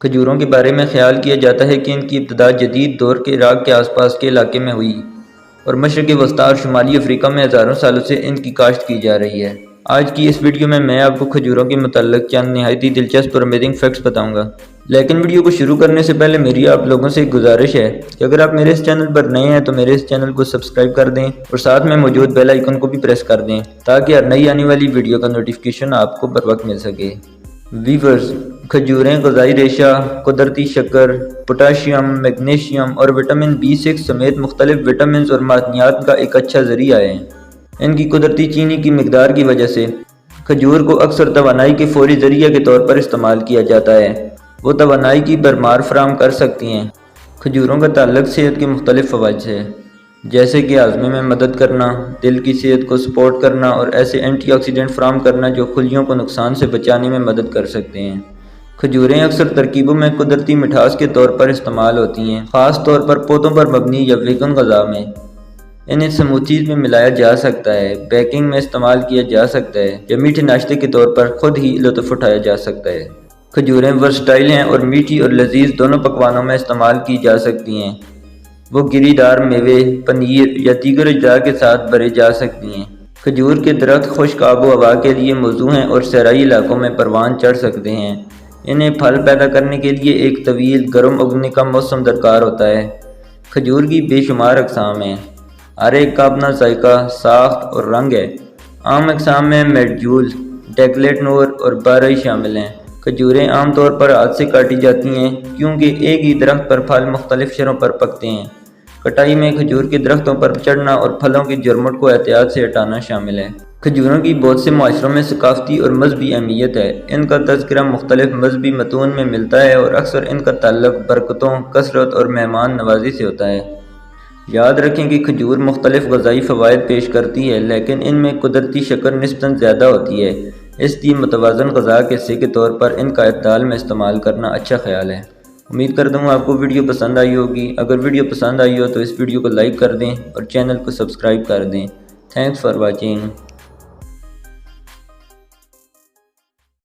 کھجوروں کے بارے میں خیال کیا جاتا ہے کہ ان کی ابتدا جدید دور کے عراق کے آس پاس کے علاقے میں ہوئی اور مشرق وسطی اور شمالی افریقہ میں ہزاروں سالوں سے ان کی کاشت کی جا رہی ہے۔ آج کی اس ویڈیو میں آپ کو کھجوروں کے متعلق چند نہایت ہی دلچسپ اور امیزنگ فیکٹس بتاؤں گا، لیکن ویڈیو کو شروع کرنے سے پہلے میری آپ لوگوں سے ایک گزارش ہے کہ اگر آپ میرے اس چینل پر نئے ہیں تو میرے اس چینل کو سبسکرائب کر دیں اور ساتھ میں موجود بیل آئیکن کو بھی پریس کر دیں تاکہ ہر نئی آنے والی ویڈیو کا نوٹیفیکیشن آپ کو بر وقت مل سکے۔ ویورز، کھجوریں غذائی ریشہ، قدرتی شکر، پوٹاشیم، میگنیشیم اور وٹامن B6 سمیت مختلف وٹامنز اور معدنیات کا ایک اچھا ذریعہ ہے۔ ان کی قدرتی چینی کی مقدار کی وجہ سے کھجور کو اکثر توانائی کے فوری ذریعہ کے طور پر استعمال کیا جاتا ہے۔ وہ توانائی کی بھرمار فراہم کر سکتی ہیں۔ کھجوروں کا تعلق صحت کے مختلف فوائد سے ہے، جیسے کہ ہاضمے میں مدد کرنا، دل کی صحت کو سپورٹ کرنا اور ایسے اینٹی آکسیڈنٹ فراہم کرنا جو خلیوں کو نقصان سے بچانے میں مدد کر سکتے ہیں۔ کھجوریں اکثر ترکیبوں میں قدرتی مٹھاس کے طور پر استعمال ہوتی ہیں، خاص طور پر پودوں پر مبنی یا ویگن غذا میں۔ انہیں سموتھیز میں ملایا جا سکتا ہے، بیکنگ میں استعمال کیا جا سکتا ہے یا میٹھے ناشتے کے طور پر خود ہی لطف اٹھایا جا سکتا ہے۔ کھجوریں ورسٹائل ہیں اور میٹھی اور لذیذ دونوں پکوانوں میں استعمال کی جا سکتی ہیں۔ وہ گری دار میوے، پنیر یا دیگر اجزاء کے ساتھ بھرے جا سکتی ہیں۔ کھجور کے درخت خشک آب و ہوا کے لیے موزوں ہیں اور صحرائی علاقوں میں پروان چڑھ سکتے ہیں۔ انہیں پھل پیدا کرنے کے لیے ایک طویل گرم اگنے کا موسم درکار ہوتا ہے۔ کھجور کی بے شمار اقسام ہیں، ہر ایک کا اپنا ذائقہ، ساخت اور رنگ ہے۔ عام اقسام میں میڈجول، ڈیکلیٹ نور اور بارئی شامل ہیں۔ کھجوریں عام طور پر ہاتھ سے کاٹی جاتی ہیں کیونکہ ایک ہی درخت پر پھل مختلف شرحوں پر پکتے ہیں۔ کٹائی میں کھجور کے درختوں پر چڑھنا اور پھلوں کی جرمٹ کو احتیاط سے ہٹانا شامل ہے۔ کھجوروں کی بہت سے معاشروں میں ثقافتی اور مذہبی اہمیت ہے۔ ان کا تذکرہ مختلف مذہبی متون میں ملتا ہے اور اکثر ان کا تعلق برکتوں، کثرت اور مہمان نوازی سے ہوتا ہے۔ یاد رکھیں کہ کھجور مختلف غذائی فوائد پیش کرتی ہے، لیکن ان میں قدرتی شکر نسبتاً زیادہ ہوتی ہے، اس لیے متوازن غذا کے حصے کے طور پر ان کا اعتدال میں استعمال کرنا اچھا خیال ہے۔ امید کرتا ہوں آپ کو ویڈیو پسند آئی ہوگی۔ اگر ویڈیو پسند آئی ہو تو اس ویڈیو کو لائک کر دیں اور چینل کو سبسکرائب کر دیں۔ Thanks for watching.